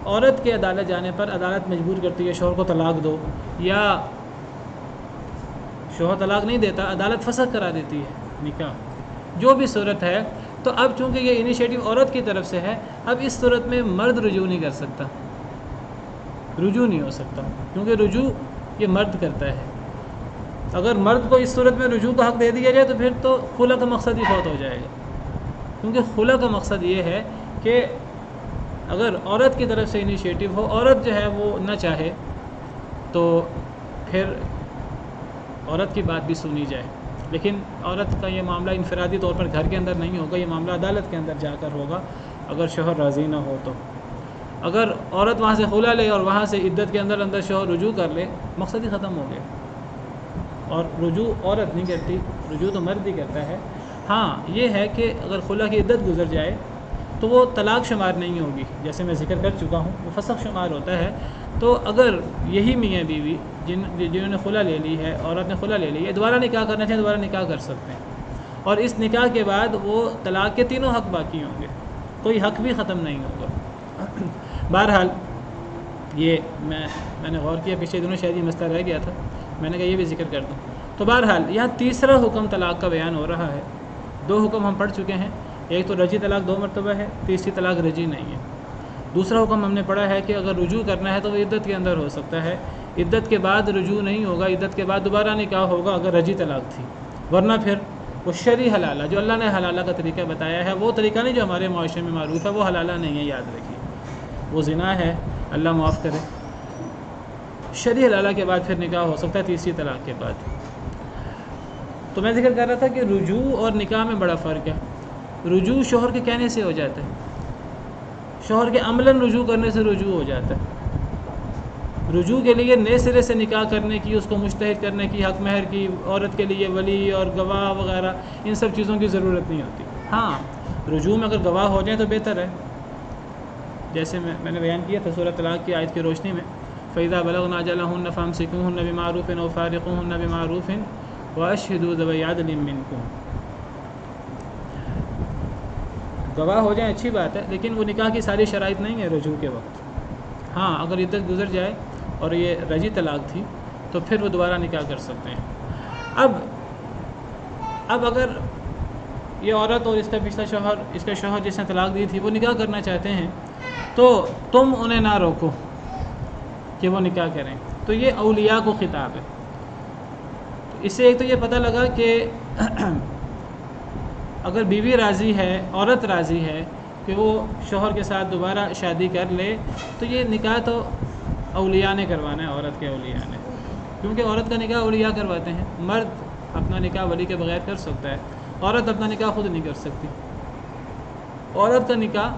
عورت کے عدالت جانے پر عدالت مجبور کرتی ہے شوہر کو طلاق دو، یا شوہر طلاق نہیں دیتا، عدالت فسخ کرا دیتی ہے نکاح، جو بھی صورت ہے، تو اب چونکہ یہ انیشیٹو عورت کی طرف سے ہے، اب اس صورت میں مرد رجوع نہیں کر سکتا، رجوع نہیں ہو سکتا، کیونکہ رجوع یہ مرد کرتا ہے۔ اگر مرد کو اس صورت میں رجوع کا حق دے دیا جائے تو پھر تو خلا کا مقصد ہی فوت ہو جائے گا، کیونکہ خلا کا مقصد یہ ہے کہ اگر عورت کی طرف سے انیشیٹو ہو، عورت جو ہے وہ نہ چاہے تو پھر عورت کی بات بھی سنی جائے، لیکن عورت کا یہ معاملہ انفرادی طور پر گھر کے اندر نہیں ہوگا، یہ معاملہ عدالت کے اندر جا کر ہوگا اگر شوہر راضی نہ ہو تو۔ اگر عورت وہاں سے خلا لے اور وہاں سے عدت کے اندر شوہر رجوع کر لے، مقصد ہی ختم ہو گیا۔ اور رجوع عورت نہیں کرتی، رجوع تو مرد ہی کرتا ہے۔ ہاں یہ ہے کہ اگر خلا کی عدت گزر جائے تو وہ طلاق شمار نہیں ہوگی، جیسے میں ذکر کر چکا ہوں، وہ فسخ شمار ہوتا ہے۔ تو اگر یہی میاں بیوی جنہوں نے خلا لے لی ہے، عورت نے خلا لے لی ہے، دوبارہ نکاح کرنا چاہیں دوبارہ نکاح کر سکتے ہیں، اور اس نکاح کے بعد وہ طلاق کے تینوں حق باقی ہوں گے، کوئی حق بھی ختم نہیں ہوگا۔ بہرحال یہ میں نے غور کیا، پچھلے دنوں شاید یہ مسئلہ رہ گیا تھا، میں نے کہا یہ بھی ذکر کر دوں۔ تو بہرحال یہاں تیسرا حکم طلاق کا بیان ہو رہا ہے. 2 حکم ہم پڑھ چکے ہیں. ایک تو رجی طلاق 2 مرتبہ ہے، تیسری طلاق رجی نہیں ہے. دوسرا حکم ہم نے پڑھا ہے کہ اگر رجوع کرنا ہے تو وہ عدت کے اندر ہو سکتا ہے، عدت کے بعد رجوع نہیں ہوگا، عدت کے بعد دوبارہ نکاح ہوگا اگر رجی طلاق تھی. ورنہ پھر وہ شرعی حلالہ جو اللہ نے حلالہ کا طریقہ بتایا ہے وہ طریقہ نہیں جو ہمارے معاشرے میں معروف ہے، وہ حلالہ نہیں ہے، یاد رکھیے. وہ زنا ہے، اللہ معاف کرے. شرعی حلالہ کے بعد پھر نکاح ہو سکتا ہے تیسری طلاق کے بعد. تو میں ذکر کر رہا تھا کہ رجوع اور نکاح میں بڑا فرق ہے. رجوع شوہر کے کہنے سے ہو جاتا ہے، شوہر کے عملاً رجوع کرنے سے رجوع ہو جاتا ہے. رجوع کے لیے نئے سرے سے نکاح کرنے کی، اس کو مجتہد کرنے کی، حق مہر کی، عورت کے لیے ولی اور گواہ وغیرہ ان سب چیزوں کی ضرورت نہیں ہوتی. ہاں رجوع میں اگر گواہ ہو جائیں تو بہتر ہے، جیسے میں نے بیان کیا تھا سورہ طلاق کی آیت کی روشنی میں، فَإِذَا بَلَغْنَ أَجَلَهُنَّ فَأَمْسِكُوهُنَّ بِمَعْرُوفٍ أَوْ فَارِقُوهُنَّ بِمَعْرُوفٍ وَأَشْهِدُوا ذَوَيْ عَدْلٍ مِّنكُمْ. گواہ ہو جائیں اچھی بات ہے، لیکن وہ نکاح کی ساری شرائط نہیں ہے رجوع کے وقت. ہاں اگر عدت گزر جائے اور یہ رجی طلاق تھی تو پھر وہ دوبارہ نکاح کر سکتے ہیں. اب اگر یہ عورت اور اس کا پچھلا شوہر، اس کا شوہر جس نے طلاق دی تھی، وہ نکاح کرنا چاہتے ہیں تو تم انہیں نہ روکو کہ وہ نکاح کریں. تو یہ اولیاء کو خطاب ہے. اس سے ایک تو یہ پتہ لگا کہ اگر بیوی راضی ہے، عورت راضی ہے کہ وہ شوہر کے ساتھ دوبارہ شادی کر لے، تو یہ نکاح تو اولیاء نے کروانا ہے، عورت کے اولیاء نے، کیونکہ عورت کا نکاح اولیاء کرواتے ہیں. مرد اپنا نکاح ولی کے بغیر کر سکتا ہے، عورت اپنا نکاح خود نہیں کر سکتی. عورت کا نکاح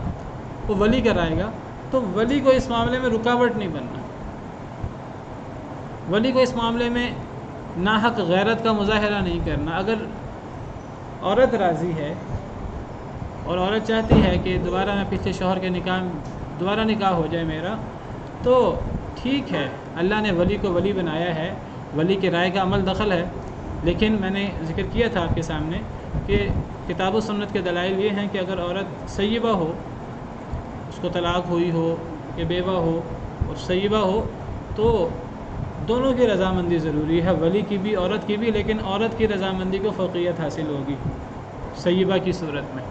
وہ ولی کرائے گا، تو ولی کو اس معاملے میں رکاوٹ نہیں بننا. ولی کو اس معاملے میں ناحق غیرت کا مظاہرہ نہیں کرنا. اگر عورت راضی ہے اور عورت چاہتی ہے کہ دوبارہ میں پچھلے شوہر کے دوبارہ نکاح ہو جائے میرا، تو ٹھیک ہے، اللہ نے ولی کو ولی بنایا ہے، ولی کی رائے کا عمل دخل ہے. لیکن میں نے ذکر کیا تھا آپ کے سامنے کہ کتاب و سنت کے دلائل یہ ہیں کہ اگر عورت سیبہ ہو، اس کو طلاق ہوئی ہو یا بیوہ ہو اور سیبہ ہو، تو دونوں کی رضامندی ضروری ہے، ولی کی بھی عورت کی بھی. لیکن عورت کی رضامندی کو فوقیت حاصل ہوگی سیبہ کی صورت میں.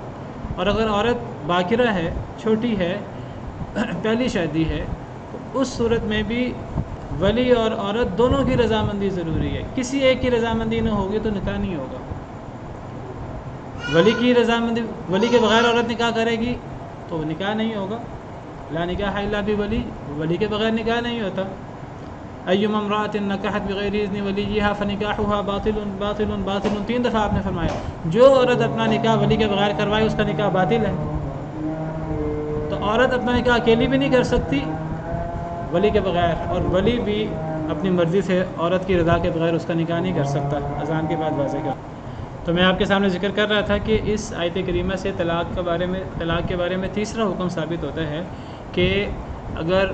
اور اگر عورت باکرہ ہے، چھوٹی ہے، پہلی شادی ہے، تو اس صورت میں بھی ولی اور عورت دونوں کی رضامندی ضروری ہے. کسی ایک کی رضامندی نہ ہوگی تو نکاح نہیں ہوگا. ولی کی رضامندی، ولی کے بغیر عورت نکاح کرے گی تو وہ نکاح نہیں ہوگا. لا نکاح الا بولی، ولی کے بغیر نکاح نہیں ہوتا. ایما امرأۃ نکحت بغیر اذن ولیہا فنکاحها باطل باطل باطل. 3 دفعہ آپ نے فرمایا جو عورت اپنا نکاح ولی کے بغیر کروائے اس کا نکاح باطل ہے. تو عورت اپنا نکاح اکیلی بھی نہیں کر سکتی ولی کے بغیر، اور ولی بھی اپنی مرضی سے عورت کی رضا کے بغیر اس کا نکاح نہیں کر سکتا. اذان کے بعد واضح کر. تو میں آپ کے سامنے ذکر کر رہا تھا کہ اس آیت کریمہ سے طلاق کے بارے میں تیسرا حکم ثابت ہوتا ہے کہ اگر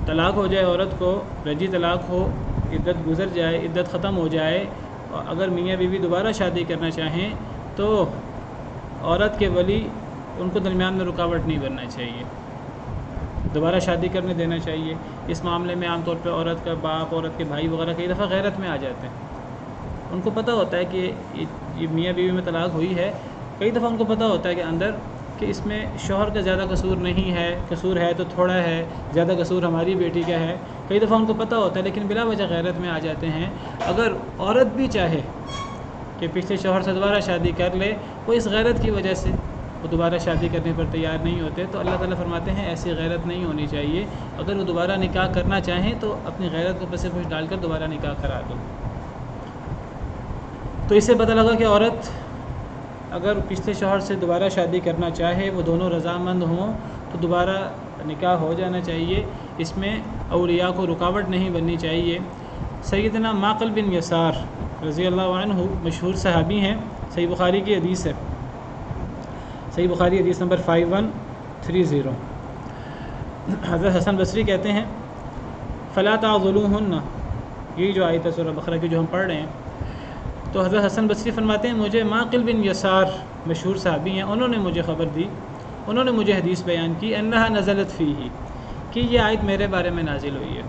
طلاق ہو جائے عورت کو، رجی طلاق ہو، عدت گزر جائے، عدت ختم ہو جائے، اور اگر میاں بیوی دوبارہ شادی کرنا چاہیں تو عورت کے ولی ان کو درمیان میں رکاوٹ نہیں بننا چاہیے، دوبارہ شادی کرنے دینا چاہیے. اس معاملے میں عام طور پہ عورت کا باپ، عورت کے بھائی وغیرہ کئی دفعہ غیرت میں آ جاتے ہیں. ان کو پتہ ہوتا ہے کہ یہ میاں بیوی میں طلاق ہوئی ہے، کئی دفعہ ان کو پتہ ہوتا ہے کہ اندر کہ اس میں شوہر کا زیادہ قصور نہیں ہے، قصور ہے تو تھوڑا ہے، زیادہ قصور ہماری بیٹی کا ہے. کئی دفعہ ان کو پتہ ہوتا ہے لیکن بلا وجہ غیرت میں آ جاتے ہیں. اگر عورت بھی چاہے کہ پچھلے شوہر سے دوبارہ شادی کر لے، وہ اس غیرت کی وجہ سے وہ دوبارہ شادی کرنے پر تیار نہیں ہوتے، تو اللہ تعالیٰ فرماتے ہیں ایسی غیرت نہیں ہونی چاہیے. اگر وہ دوبارہ نکاح کرنا چاہیں تو اپنی غیرت کو پس پش ڈال کر دوبارہ نکاح کرا دو. تو اس سے پتہ لگا کہ عورت اگر پچھلے شوہر سے دوبارہ شادی کرنا چاہے، وہ دونوں رضامند ہوں، تو دوبارہ نکاح ہو جانا چاہیے. اس میں اولیاء کو رکاوٹ نہیں بننی چاہیے. سیدنا معقل بن یسار رضی اللہ عنہ مشہور صحابی ہیں، صحیح بخاری کی حدیث ہے، صحیح بخاری حدیث نمبر 5130. حضرت حسن بصری کہتے ہیں فلا تعضلوهن، یہی جو آیت ہے سورہ بقرہ کی جو ہم پڑھ رہے ہیں. تو حضرت حسن بصری فرماتے ہیں مجھے معقل بن یسار مشہور صحابی ہیں، انہوں نے مجھے خبر دی، انہوں نے مجھے حدیث بیان کی انہا نزلت فیہ، کہ یہ آیت میرے بارے میں نازل ہوئی ہے.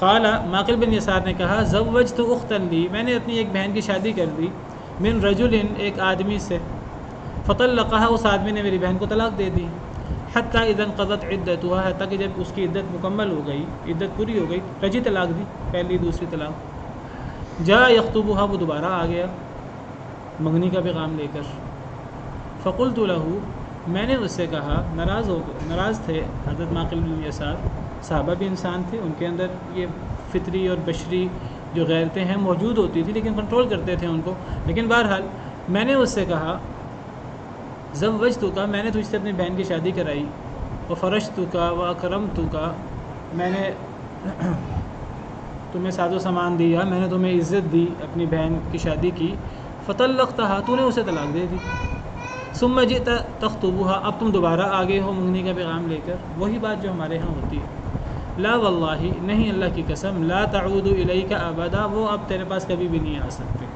قال معقل بن یسار نے کہا زوجت اختا لی، میں نے اپنی ایک بہن کی شادی کر دی، من رجل ایک آدمی سے، فطلقها اس آدمی نے میری بہن کو طلاق دے دی، حتی اذا انقضت عدتها، حتیٰ کہ جب اس کی عدت مکمل ہو گئی، عدت پوری ہو گئی، رجی طلاق دی، پہلی دوسری طلاق، جاء یخطبها، وہ دوبارہ آ گیا منگنی کا پیغام لے کر، فقلت له، میں نے اس سے کہا، ناراض تھے حضرت معقل بن یسار، صحابہ بھی انسان تھے، ان کے اندر یہ فطری اور بشری جو غیرتیں ہیں موجود ہوتی تھی، لیکن کنٹرول کرتے تھے ان کو، لیکن بہرحال میں نے اس سے کہا زوجتک، میں نے تجھ سے اپنی بہن کی شادی کرائی، وفرشتک واکرمتک، میں نے تمہیں ساز و سامان دیا، میں نے تمہیں عزت دی، اپنی بہن کی شادی کی، فطلقتها، تو نے اسے طلاق دے دی، ثم جئت تخطبها، اب تم دوبارہ آگے ہو منگنی کا پیغام لے کر، وہی بات جو ہمارے ہاں ہوتی ہے، لا واللہ، نہیں اللہ کی قسم، لا تعود الیک ابدا، وہ اب تیرے پاس کبھی بھی نہیں آ سکتے،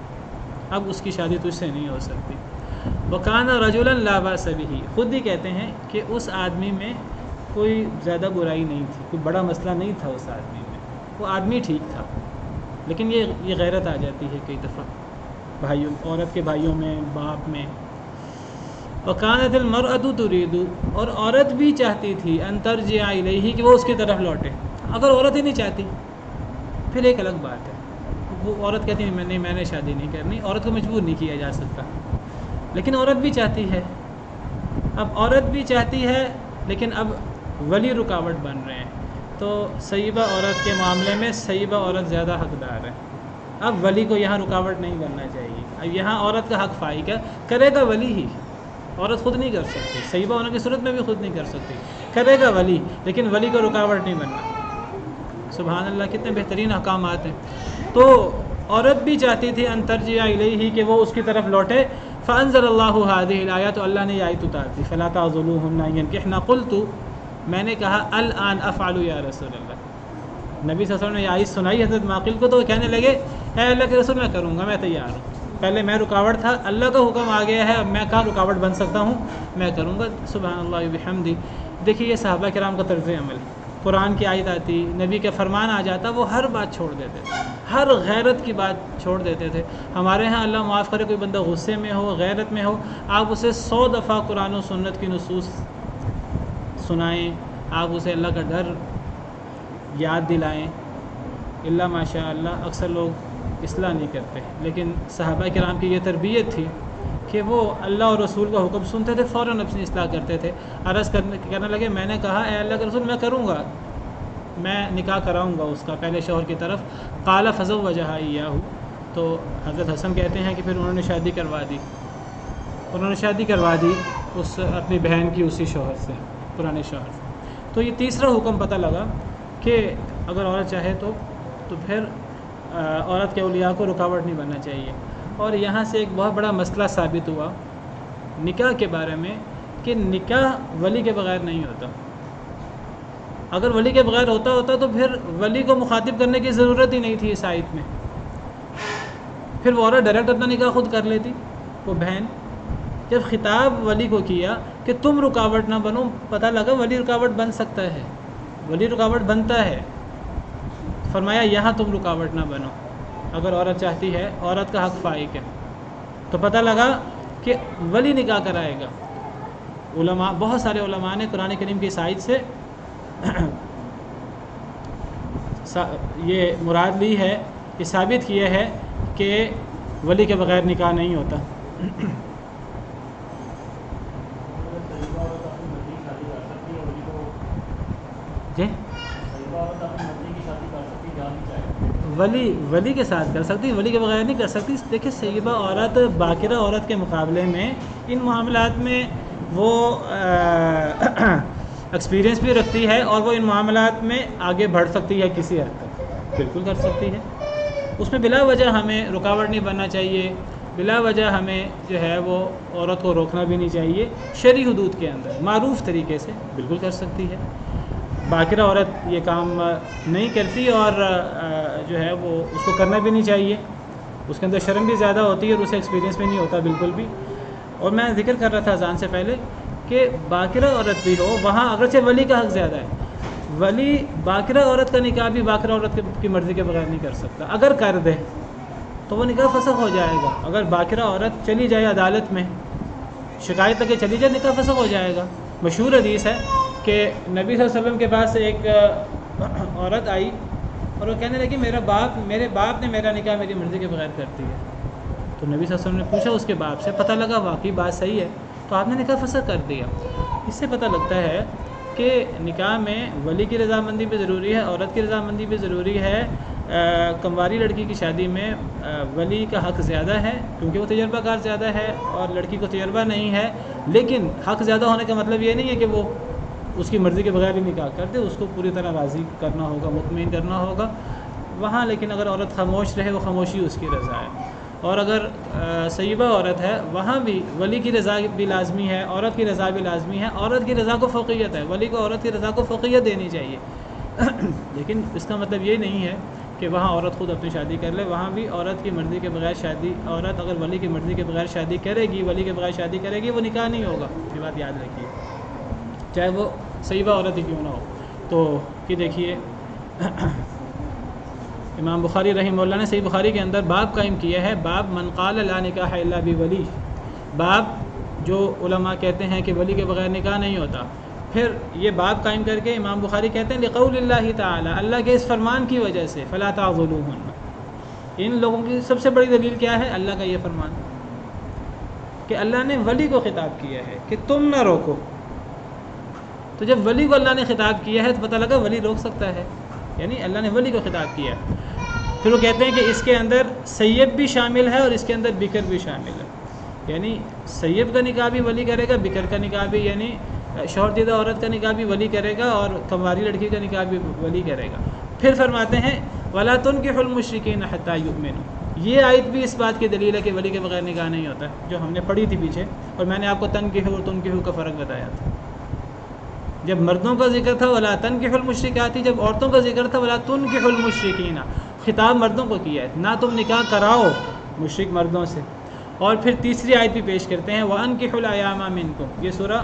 اب اس کی شادی تجھ سے نہیں ہو سکتی، وکان رجلا لا باس بہ، خود ہی کہتے ہیں کہ اس آدمی میں کوئی زیادہ برائی نہیں تھی، کوئی بڑا مسئلہ نہیں تھا اس آدمی میں، وہ آدمی ٹھیک تھا، لیکن یہ غیرت آ جاتی ہے کئی دفعہ بھائیوں، عورت کے بھائیوں میں، باپ میں، وکانت المرأۃ ترید، اور عورت بھی چاہتی تھی ان ترجع الیہ، کہ وہ اس کی طرف لوٹے، اگر عورت ہی نہیں چاہتی پھر ایک الگ بات ہے، وہ عورت کہتی ہے میں نے شادی نہیں کرنی، عورت کو مجبور نہیں کیا جا سکتا، لیکن عورت بھی چاہتی ہے، اب عورت بھی چاہتی ہے لیکن اب ولی رکاوٹ بن رہے ہیں، تو سیبہ عورت کے معاملے میں سیبہ عورت زیادہ حقدار ہے، اب ولی کو یہاں رکاوٹ نہیں بننا چاہیے، اب یہاں عورت کا حق فائق ہے، کرے گا ولی ہی، عورت خود نہیں کر سکتی، سیبہ ہونے کی صورت میں بھی خود نہیں کر سکتی، کرے گا ولی، لیکن ولی کو رکاوٹ نہیں بننا، سبحان اللہ کتنے بہترین احکامات ہیں، تو عورت بھی چاہتی تھی ان ترجع الیہ، کہ وہ اس کی طرف لوٹے، فانزل اللہ هذه الآیہ، تو اللہ نے یہ آیت اتار دی، فلا تعضلوهن ينكحن، قلت، میں نے کہا الان افعل یا رسول اللہ، نبی صلی اللہ علیہ وسلم نے یہ آیت سنائی حضرت معقل کو، تو وہ کہنے لگے اے اللہ کے رسول، میں کروں گا، میں تیار ہوں، پہلے میں رکاوٹ تھا، اللہ کا حکم آ گیا ہے، اب میں کہاں رکاوٹ بن سکتا ہوں، میں کروں گا، سبحان اللہ وبحمدہ۔ دیکھیے یہ صحابہ کرام کا طرز عمل، قرآن کی آیت آتی، نبی کا فرمان آ جاتا، وہ ہر بات چھوڑ دیتے تھے، ہر غیرت کی بات چھوڑ دیتے تھے۔ ہمارے ہاں اللہ معاف کرے کوئی بندہ غصے میں ہو، غیرت میں ہو، آپ اسے 100 دفعہ قرآن و سنت کی نصوص سنائیں، آپ اسے اللہ کا ڈر یاد دلائیں، اللہ ماشاء اللہ اکثر لوگ اصلاح نہیں کرتے، لیکن صحابہ کرام کی یہ تربیت تھی کہ وہ اللہ اور رسول کا حکم سنتے تھے، فوراً اپنی اصلاح کرتے تھے، عرض کرنے لگے، میں نے کہا اے اللہ کے رسول، میں کروں گا، میں نکاح کراؤں گا اس کا پہلے شوہر کی طرف، قال فزوجها ایاہ، تو حضرت حسن کہتے ہیں کہ پھر انہوں نے شادی کروا دی اس اپنی بہن کی اسی شوہر سے، پرانے شوہر سے۔ تو یہ تیسرا حکم پتہ لگا کہ اگر عورت چاہے تو پھر عورت کے اولیاء کو رکاوٹ نہیں بننا چاہیے۔ اور یہاں سے ایک بہت بڑا مسئلہ ثابت ہوا نکاح کے بارے میں کہ نکاح ولی کے بغیر نہیں ہوتا، اگر ولی کے بغیر ہوتا تو پھر ولی کو مخاطب کرنے کی ضرورت ہی نہیں تھی اس آیت میں، پھر وہ عورت ڈائریکٹ اپنا نکاح خود کر لیتی، وہ بہن۔ جب خطاب ولی کو کیا کہ تم رکاوٹ نہ بنو، پتہ لگا ولی رکاوٹ بن سکتا ہے، ولی رکاوٹ بنتا ہے، فرمایا یہاں تم رکاوٹ نہ بنو، اگر عورت چاہتی ہے، عورت کا حق فائق ہے، تو پتہ لگا کہ ولی نکاح کرائے گا۔ علماء، بہت سارے علماء نے قرآن کریم کی اس آیت سے یہ مراد لی ہے، یہ ثابت کیا ہے کہ ولی کے بغیر نکاح نہیں ہوتا۔ جی ولی کے ساتھ کر سکتی، ولی کے بغیر نہیں کر سکتی۔ دیکھیں سیبہ عورت باکرہ عورت کے مقابلے میں ان معاملات میں وہ ایکسپیرینس بھی رکھتی ہے، اور وہ ان معاملات میں آگے بڑھ سکتی ہے، کسی حد تک بالکل کر سکتی ہے، اس میں بلا وجہ ہمیں رکاوٹ نہیں بننا چاہیے، بلا وجہ ہمیں جو ہے وہ عورت کو روکنا بھی نہیں چاہیے، شرعی حدود کے اندر معروف طریقے سے بالکل کر سکتی ہے۔ باکرہ عورت یہ کام نہیں کرتی، اور جو ہے وہ اس کو کرنا بھی نہیں چاہیے، اس کے اندر شرم بھی زیادہ ہوتی ہے، اور اسے ایکسپیرینس بھی نہیں ہوتا بالکل بھی۔ اور میں ذکر کر رہا تھا اذان سے پہلے کہ باکرہ عورت بھی ہو، وہاں اگرچہ ولی کا حق زیادہ ہے، ولی باکرہ عورت کا نکاح بھی باکرہ عورت کی مرضی کے بغیر نہیں کر سکتا. اگر کر دے تو وہ نکاح فسخ ہو جائے گا. اگر باکرہ عورت چلی جائے عدالت میں، شکایت تک کہ چلی جائے، نکاح فسخ ہو جائے گا. مشہور حدیث ہے کہ نبی صلی اللہ علیہ وسلم کے پاس ایک عورت آئی اور وہ کہنے لگی میرے باپ نے میرا نکاح میری مرضی کے بغیر کر دیا. تو نبی صلی اللہ علیہ وسلم نے پوچھا اس کے باپ سے، پتہ لگا واقعی بات صحیح ہے، تو آپ نے نکاح فسخ کر دیا. اس سے پتہ لگتا ہے کہ نکاح میں ولی کی رضامندی بھی ضروری ہے، عورت کی رضامندی بھی ضروری ہے. کمواری لڑکی کی شادی میں ولی کا حق زیادہ ہے کیونکہ وہ تجربہ کار زیادہ ہے اور لڑکی کو تجربہ نہیں ہے. لیکن حق زیادہ ہونے کا مطلب یہ نہیں ہے کہ وہ اس کی مرضی کے بغیر ہی نکاح کر دے. اس کو پوری طرح راضی کرنا ہوگا، مطمئن کرنا ہوگا وہاں. لیکن اگر عورت خاموش رہے، وہ خاموشی اس کی رضا ہے. اور اگر سیبہ عورت ہے وہاں بھی ولی کی رضا بھی لازمی ہے، عورت کی رضا بھی لازمی ہے. عورت کی رضا کو فوقیت ہے، ولی کو عورت کی رضا کو فوقیت دینی چاہیے. لیکن اس کا مطلب یہ نہیں ہے کہ وہاں عورت خود اپنی شادی کر لے. وہاں بھی عورت کی مرضی کے بغیر شادی، عورت اگر ولی کی مرضی کے بغیر شادی کرے گی، ولی کے بغیر شادی کرے گی، وہ نکاح نہیں ہوگا. یہ بات یاد رکھیے، چاہے وہ سیبہ عورت ہی کیوں نہ ہو. تو یہ دیکھیے امام بخاری رحمہ اللہ نے صحیح بخاری کے اندر باب قائم کیا ہے، باب من قال لا نکاح الا بولی. باب جو علماء کہتے ہیں کہ ولی کے بغیر نکاح نہیں ہوتا. پھر یہ باب قائم کر کے امام بخاری کہتے ہیں لقول اللہ تعالی، اللہ کے اس فرمان کی وجہ سے، فلا تعضلوہن. ان لوگوں کی سب سے بڑی دلیل کیا ہے؟ اللہ کا یہ فرمان کہ اللہ نے ولی کو خطاب کیا ہے کہ تم نہ روکو. تو جب ولی کو اللہ نے خطاب کیا ہے تو پتہ لگا ولی روک سکتا ہے، یعنی اللہ نے ولی کو خطاب کیا. پھر وہ کہتے ہیں کہ اس کے اندر سیب بھی شامل ہے اور اس کے اندر بکر بھی شامل ہے. یعنی سیب کا نکاح بھی ولی کرے گا، بکر کا نکاح بھی، یعنی شوہر دیدہ عورت کا نکاح بھی ولی کرے گا اور کنواری لڑکی کا نکاح بھی ولی کرے گا. پھر فرماتے ہیں وَلَا تُنْكِحُوا الْمُشْرِكِينَ حَتَّى يُؤْمِنُوا. یہ آیت بھی اس بات کی دلیل ہے کہ ولی کے بغیر نکاح نہیں ہوتا، جو ہم نے پڑھی تھی پیچھے. اور میں نے آپ کو تنکحوا اور تنکحوا کا فرق بتایا تھا. جب مردوں کا ذکر تھا وَلَا تَنْكِحُوا الْمُشْرِكَاتِ، جب عورتوں کا ذکر تھا وَلَا تُنْكِحُوا الْمُشْرِكِينَ. خطاب مردوں کو کیا ہے، نہ تم نکاح کراؤ مشرک مردوں سے. اور پھر تیسری آیت بھی پیش کرتے ہیں وَأَنْكِحُوا الْأَيَامَ مِنْكُمْ. یہ سورہ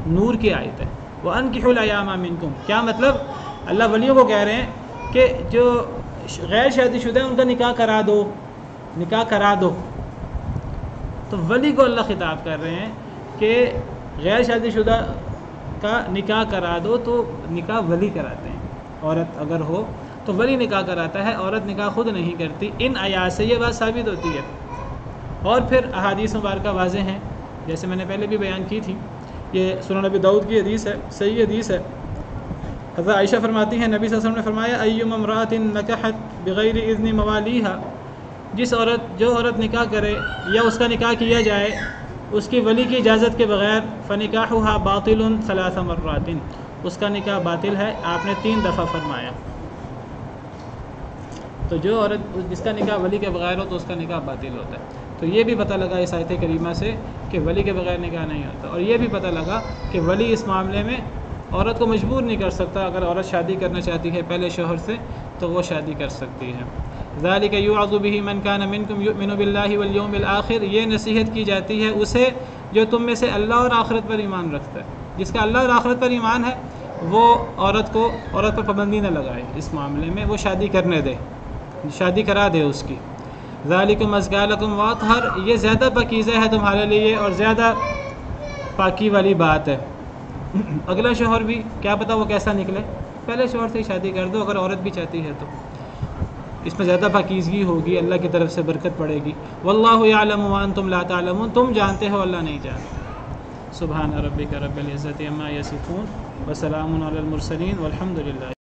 نور کی آیت ہے. وَأَنْكِحُوا الْأَيَامَ مِنْكُمْ کیا مطلب؟ اللہ ولیوں کو کہہ رہے ہیں کہ جو غیر شادی شدہ ہیں ان کا نکاح کرا دو، نکاح کرا دو. تو ولی کو اللہ خطاب کر رہے ہیں کہ غیر شادی شدہ کا نکاح کرا دو. تو نکاح ولی کراتے ہیں. عورت اگر ہو تو ولی نکاح کراتا ہے، عورت نکاح خود نہیں کرتی. ان آیات سے یہ بات ثابت ہوتی ہے. اور پھر احادیث مبارکہ واضح ہیں، جیسے میں نے پہلے بھی بیان کی تھی. یہ سنن نبی داؤد کی حدیث ہے، صحیح حدیث ہے. حضرت عائشہ فرماتی ہیں نبی صلی اللہ علیہ وسلم نے فرمایا ایما امرأۃ نکحت بغیر اذن موالیہا، جو عورت نکاح کرے یا اس کا نکاح کیا جائے اس کی ولی کی اجازت کے بغیر، فنکاحها باطل 3 مرات، اس کا نکاح باطل ہے. آپ نے 3 دفعہ فرمایا. تو جو عورت جس کا نکاح ولی کے بغیر ہو تو اس کا نکاح باطل ہوتا ہے. تو یہ بھی پتہ لگا اس آیت کریمہ سے کہ ولی کے بغیر نکاح نہیں ہوتا. اور یہ بھی پتہ لگا کہ ولی اس معاملے میں عورت کو مجبور نہیں کر سکتا. اگر عورت شادی کرنا چاہتی ہے پہلے شوہر سے تو وہ شادی کر سکتی ہے. ذالک یوعظ بہ من کان منکم یؤمن باللہ والیوم الآخر. یہ نصیحت کی جاتی ہے اسے جو تم میں سے اللہ اور آخرت پر ایمان رکھتا ہے. جس کا اللہ اور آخرت پر ایمان ہے وہ عورت پر پابندی نہ لگائے اس معاملے میں، وہ شادی کرنے دے، شادی کرا دے اس کی. ذالکم ازکی لکم واطہر. یہ زیادہ پاکیزہ ہے تمہارے لیے اور زیادہ پاکی والی بات ہے. اگلا شوہر بھی کیا پتہ وہ کیسا نکلے، پہلے شوہر سے ہی شادی کر دو اگر عورت بھی چاہتی ہے تو. اس میں زیادہ پاکیزگی ہوگی، اللہ کی طرف سے برکت پڑے گی. واللہ یعلم وانتم لا تعلمون. تم جانتے ہو اللہ نہیں جانتا. سبحان ربک رب العزت عما یصفون وسلام علی المرسلین والحمد للہ.